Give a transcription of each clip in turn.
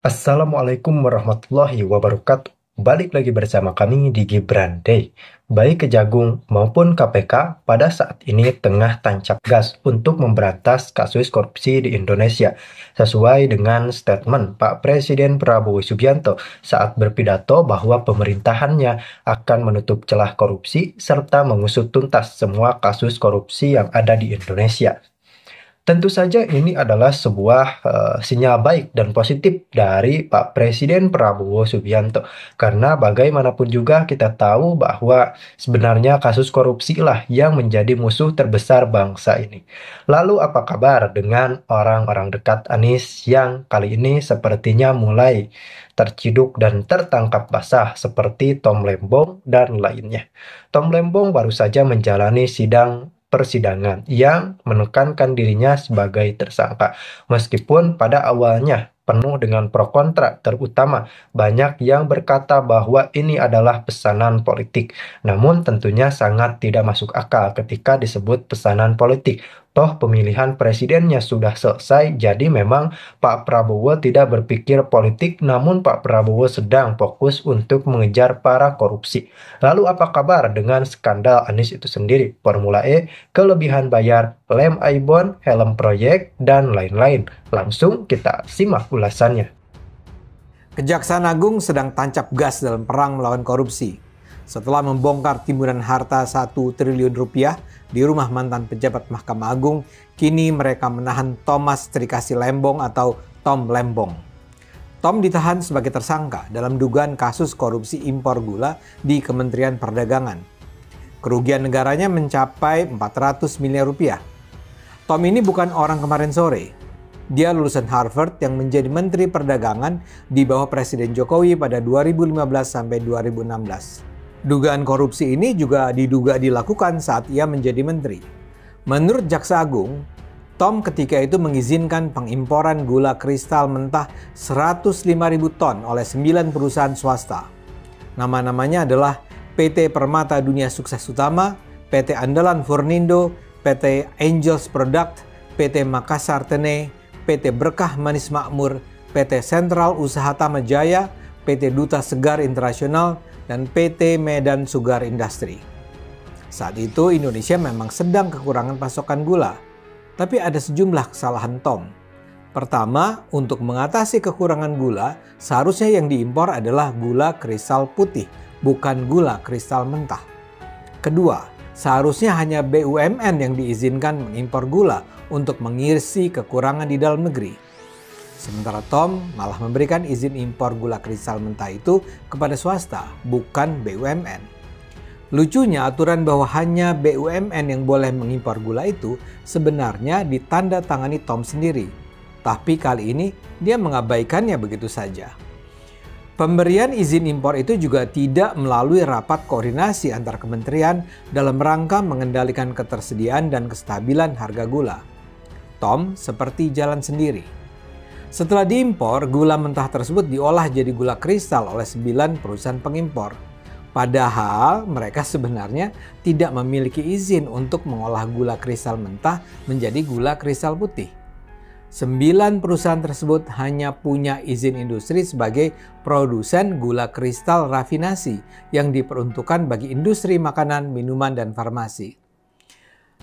Assalamualaikum warahmatullahi wabarakatuh. Balik lagi bersama kami di Gibran Day. Baik Kejagung maupun KPK pada saat ini tengah tancap gas untuk memberantas kasus korupsi di Indonesia. Sesuai dengan statement Pak Presiden Prabowo Subianto saat berpidato bahwa pemerintahannya akan menutup celah korupsi serta mengusut tuntas semua kasus korupsi yang ada di Indonesia. Tentu saja ini adalah sebuah sinyal baik dan positif dari Pak Presiden Prabowo Subianto. Karena bagaimanapun juga kita tahu bahwa sebenarnya kasus korupsi lah yang menjadi musuh terbesar bangsa ini. Lalu apa kabar dengan orang-orang dekat Anies yang kali ini sepertinya mulai terciduk dan tertangkap basah seperti Tom Lembong dan lainnya. Tom Lembong baru saja menjalani sidang persidangan yang menekankan dirinya sebagai tersangka. Meskipun pada awalnya penuh dengan pro kontra, terutama banyak yang berkata bahwa ini adalah pesanan politik. Namun tentunya sangat tidak masuk akal ketika disebut pesanan politik. Toh pemilihan presidennya sudah selesai, jadi memang Pak Prabowo tidak berpikir politik, namun Pak Prabowo sedang fokus untuk mengejar para korupsi. Lalu apa kabar dengan skandal Anies itu sendiri? Formula E, kelebihan bayar, lem ibon, helm proyek, dan lain-lain. Langsung kita simak ulasannya. Kejaksaan Agung sedang tancap gas dalam perang melawan korupsi. Setelah membongkar timbunan harta 1 triliun rupiah di rumah mantan pejabat Mahkamah Agung, kini mereka menahan Thomas Trikasih Lembong atau Tom Lembong. Tom ditahan sebagai tersangka dalam dugaan kasus korupsi impor gula di Kementerian Perdagangan. Kerugian negaranya mencapai 400 miliar rupiah. Tom ini bukan orang kemarin sore. Dia lulusan Harvard yang menjadi Menteri Perdagangan di bawah Presiden Jokowi pada 2015 sampai 2016. Dugaan korupsi ini juga diduga dilakukan saat ia menjadi menteri. Menurut Jaksa Agung, Tom ketika itu mengizinkan pengimporan gula kristal mentah 105.000 ton oleh 9 perusahaan swasta. Nama-namanya adalah PT Permata Dunia Sukses Utama, PT Andalan Fornindo, PT Angels Product, PT Makassar Tene, PT Berkah Manis Makmur, PT Sentral Usaha Tama Jaya, PT Duta Segar Internasional, dan PT Medan Sugar Industry. Saat itu Indonesia memang sedang kekurangan pasokan gula, tapi ada sejumlah kesalahan Tom. Pertama, untuk mengatasi kekurangan gula, seharusnya yang diimpor adalah gula kristal putih, bukan gula kristal mentah. Kedua, seharusnya hanya BUMN yang diizinkan mengimpor gula untuk mengisi kekurangan di dalam negeri. Sementara Tom malah memberikan izin impor gula kristal mentah itu kepada swasta, bukan BUMN. Lucunya aturan bahwa hanya BUMN yang boleh mengimpor gula itu sebenarnya ditandatangani Tom sendiri. Tapi kali ini dia mengabaikannya begitu saja. Pemberian izin impor itu juga tidak melalui rapat koordinasi antar kementerian dalam rangka mengendalikan ketersediaan dan kestabilan harga gula. Tom seperti jalan sendiri. Setelah diimpor, gula mentah tersebut diolah jadi gula kristal oleh 9 perusahaan pengimpor. Padahal mereka sebenarnya tidak memiliki izin untuk mengolah gula kristal mentah menjadi gula kristal putih. 9 perusahaan tersebut hanya punya izin industri sebagai produsen gula kristal rafinasi yang diperuntukkan bagi industri makanan, minuman, dan farmasi.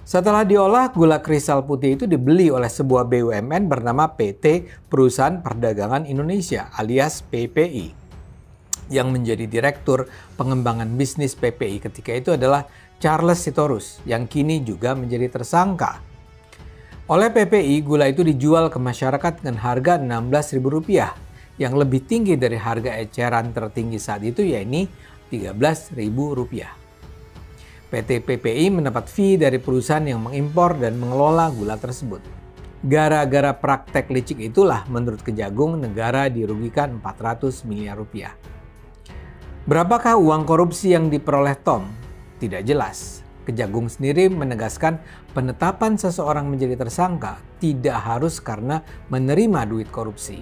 Setelah diolah, gula kristal putih itu dibeli oleh sebuah BUMN bernama PT Perusahaan Perdagangan Indonesia alias PPI. Yang menjadi direktur pengembangan bisnis PPI ketika itu adalah Charles Sitorus yang kini juga menjadi tersangka. Oleh PPI, gula itu dijual ke masyarakat dengan harga Rp16.000 yang lebih tinggi dari harga eceran tertinggi saat itu yaitu Rp13.000. PT PPI mendapat fee dari perusahaan yang mengimpor dan mengelola gula tersebut. Gara-gara praktek licik itulah menurut Kejagung negara dirugikan 400 miliar rupiah. Berapakah uang korupsi yang diperoleh Tom? Tidak jelas. Kejagung sendiri menegaskan penetapan seseorang menjadi tersangka tidak harus karena menerima duit korupsi.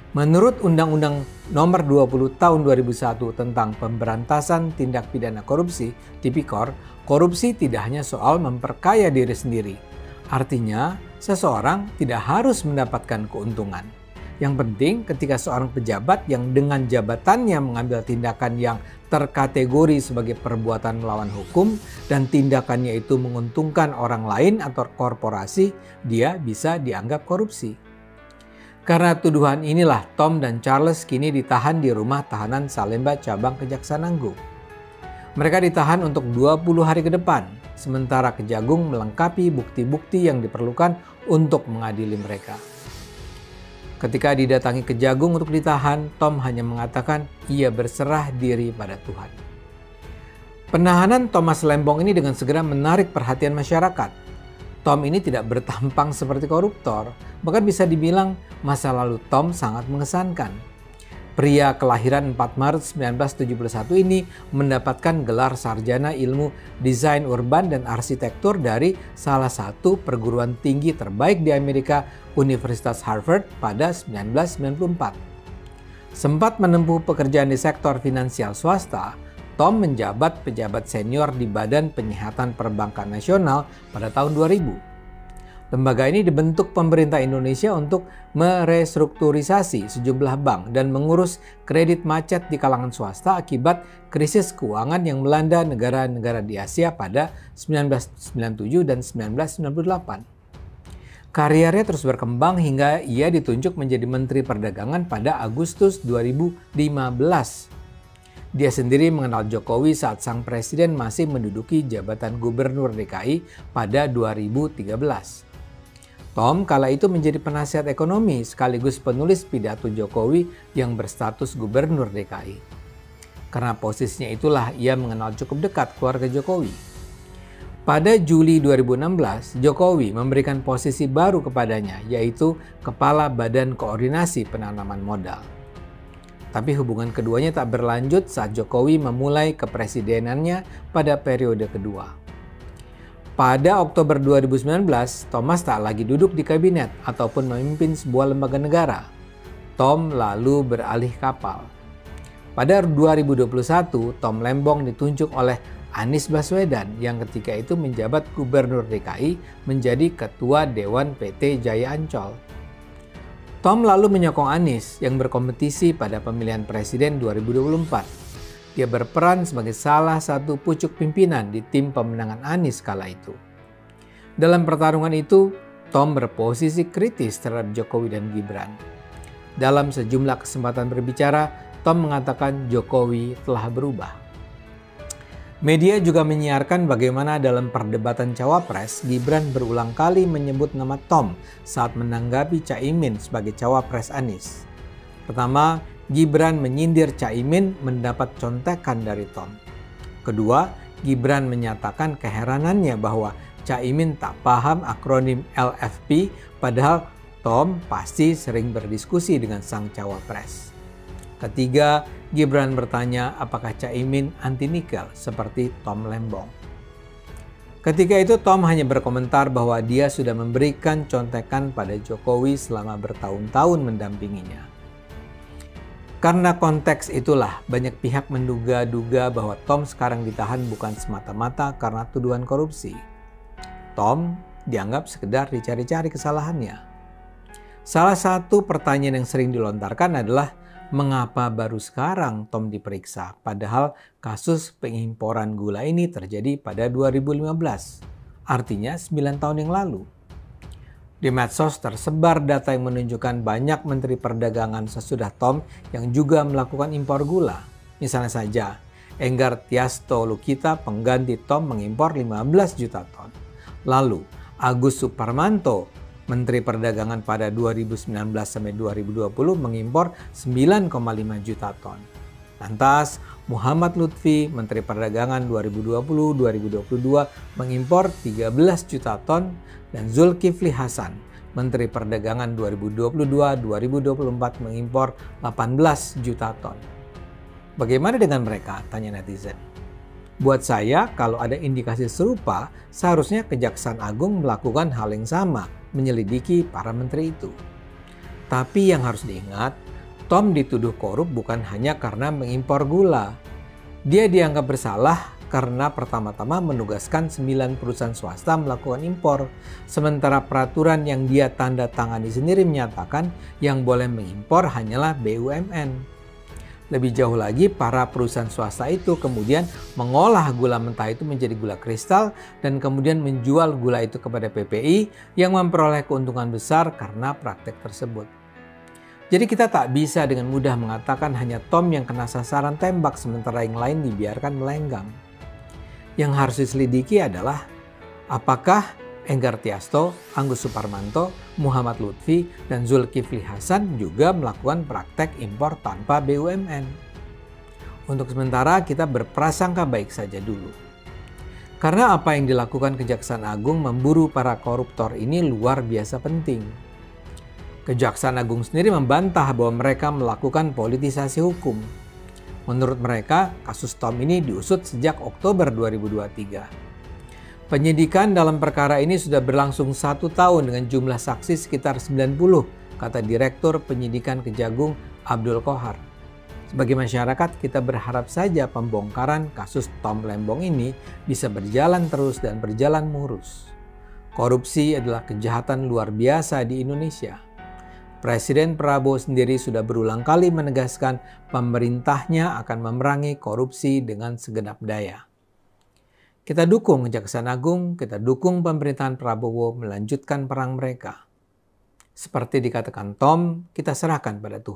Menurut Undang-Undang Nomor 20 Tahun 2001 tentang Pemberantasan Tindak Pidana Korupsi, Tipikor, korupsi tidak hanya soal memperkaya diri sendiri. Artinya, seseorang tidak harus mendapatkan keuntungan. Yang penting ketika seorang pejabat yang dengan jabatannya mengambil tindakan yang terkategori sebagai perbuatan melawan hukum dan tindakannya itu menguntungkan orang lain atau korporasi, dia bisa dianggap korupsi. Karena tuduhan inilah Tom dan Charles kini ditahan di rumah tahanan Salemba Cabang Kejaksaan Agung. Mereka ditahan untuk 20 hari ke depan, sementara Kejagung melengkapi bukti-bukti yang diperlukan untuk mengadili mereka. Ketika didatangi Kejagung untuk ditahan, Tom hanya mengatakan ia berserah diri pada Tuhan. Penahanan Thomas Lembong ini dengan segera menarik perhatian masyarakat. Tom ini tidak bertampang seperti koruptor, bahkan bisa dibilang masa lalu Tom sangat mengesankan. Pria kelahiran 4 Maret 1971 ini mendapatkan gelar sarjana ilmu desain urban dan arsitektur dari salah satu perguruan tinggi terbaik di Amerika, Universitas Harvard pada 1994. Sempat menempuh pekerjaan di sektor finansial swasta, Tom menjabat pejabat senior di Badan Penyihatan Perbankan Nasional pada tahun 2000. Lembaga ini dibentuk pemerintah Indonesia untuk merestrukturisasi sejumlah bank dan mengurus kredit macet di kalangan swasta akibat krisis keuangan yang melanda negara-negara di Asia pada 1997 dan 1998. Karirnya terus berkembang hingga ia ditunjuk menjadi Menteri Perdagangan pada Agustus 2015. Dia sendiri mengenal Jokowi saat sang presiden masih menduduki jabatan Gubernur DKI pada 2013. Tom kala itu menjadi penasihat ekonomi sekaligus penulis pidato Jokowi yang berstatus Gubernur DKI. Karena posisinya itulah ia mengenal cukup dekat keluarga Jokowi. Pada Juli 2016, Jokowi memberikan posisi baru kepadanya, yaitu Kepala Badan Koordinasi Penanaman Modal. Tapi hubungan keduanya tak berlanjut saat Jokowi memulai kepresidenannya pada periode kedua. Pada Oktober 2019, Thomas tak lagi duduk di kabinet ataupun memimpin sebuah lembaga negara. Tom lalu beralih kapal. Pada 2021, Tom Lembong ditunjuk oleh Anies Baswedan yang ketika itu menjabat Gubernur DKI menjadi Ketua Dewan PT Jaya Ancol. Tom lalu menyokong Anies yang berkompetisi pada pemilihan presiden 2024. Dia berperan sebagai salah satu pucuk pimpinan di tim pemenangan Anies kala itu. Dalam pertarungan itu, Tom berposisi kritis terhadap Jokowi dan Gibran. Dalam sejumlah kesempatan berbicara, Tom mengatakan Jokowi telah berubah. Media juga menyiarkan bagaimana dalam perdebatan Cawapres, Gibran berulang kali menyebut nama Tom saat menanggapi Caimin sebagai Cawapres Anies. Pertama, Gibran menyindir Caimin mendapat contekan dari Tom. Kedua, Gibran menyatakan keheranannya bahwa Caimin tak paham akronim LFP, padahal Tom pasti sering berdiskusi dengan sang cawapres. Ketiga, Gibran bertanya apakah Caimin anti nikel seperti Tom Lembong. Ketika itu Tom hanya berkomentar bahwa dia sudah memberikan contekan pada Jokowi selama bertahun-tahun mendampinginya. Karena konteks itulah banyak pihak menduga-duga bahwa Tom sekarang ditahan bukan semata-mata karena tuduhan korupsi. Tom dianggap sekedar dicari-cari kesalahannya. Salah satu pertanyaan yang sering dilontarkan adalah mengapa baru sekarang Tom diperiksa padahal kasus pengimporan gula ini terjadi pada 2015, artinya 9 tahun yang lalu. Di medsos tersebar data yang menunjukkan banyak menteri perdagangan sesudah Tom yang juga melakukan impor gula. Misalnya saja, Enggar Tiasto Lukita pengganti Tom mengimpor 15 juta ton. Lalu, Agus Suparmanto, Menteri Perdagangan pada 2019 sampai 2020 mengimpor 9,5 juta ton. Lantas, Muhammad Lutfi, Menteri Perdagangan 2020-2022 mengimpor 13 juta ton dan Zulkifli Hasan, Menteri Perdagangan 2022-2024 mengimpor 18 juta ton. Bagaimana dengan mereka? Tanya netizen. Buat saya, kalau ada indikasi serupa, seharusnya Kejaksaan Agung melakukan hal yang sama, menyelidiki para menteri itu. Tapi yang harus diingat, Tom dituduh korup bukan hanya karena mengimpor gula. Dia dianggap bersalah karena pertama-tama menugaskan 9 perusahaan swasta melakukan impor, sementara peraturan yang dia tanda tangani sendiri menyatakan yang boleh mengimpor hanyalah BUMN. Lebih jauh lagi, para perusahaan swasta itu kemudian mengolah gula mentah itu menjadi gula kristal dan kemudian menjual gula itu kepada PPI yang memperoleh keuntungan besar karena praktek tersebut. Jadi kita tak bisa dengan mudah mengatakan hanya Tom yang kena sasaran tembak sementara yang lain dibiarkan melenggang. Yang harus diselidiki adalah apakah Enggar Tiasto, Agus Suparmanto, Muhammad Lutfi, dan Zulkifli Hasan juga melakukan praktek impor tanpa BUMN. Untuk sementara kita berprasangka baik saja dulu. Karena apa yang dilakukan Kejaksaan Agung memburu para koruptor ini luar biasa penting. Kejaksaan Agung sendiri membantah bahwa mereka melakukan politisasi hukum. Menurut mereka, kasus Tom ini diusut sejak Oktober 2023. Penyidikan dalam perkara ini sudah berlangsung 1 tahun dengan jumlah saksi sekitar 90, kata Direktur Penyidikan Kejagung Abdul Qohar. Sebagai masyarakat, kita berharap saja pembongkaran kasus Tom Lembong ini bisa berjalan terus dan berjalan mulus. Korupsi adalah kejahatan luar biasa di Indonesia. Presiden Prabowo sendiri sudah berulang kali menegaskan pemerintahnya akan memerangi korupsi dengan segenap daya. Kita dukung Kejaksaan Agung, kita dukung pemerintahan Prabowo melanjutkan perang mereka. Seperti dikatakan Tom, kita serahkan pada Tuhan.